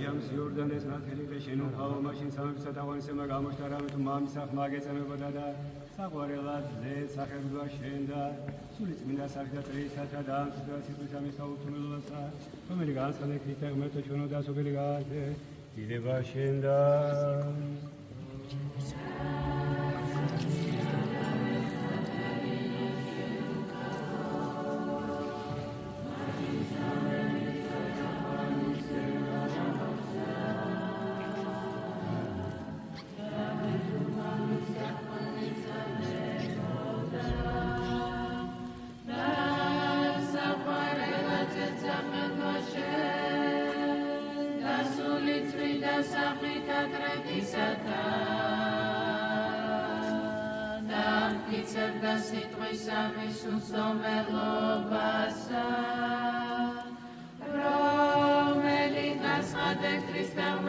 ჟამს იორდანეს ნათელი შენო ხაო მაშინ სამებსა და ღონისება გამოშთა რამე თუ მამისა ხმა გეწამებოდა და საყვარელად ზე სახებდა შენ და სული წმინდა სახე და წრეისათა და ამსა სიტყვის ამისა უთმელოსა რომელი განსხადე ქრისტე ღმერთო ჩვენო და სოფელი გაათე დიდება შენ და Christ, our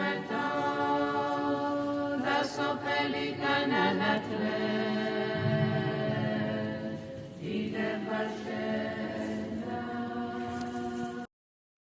Lord, the Sopheli Cananatre.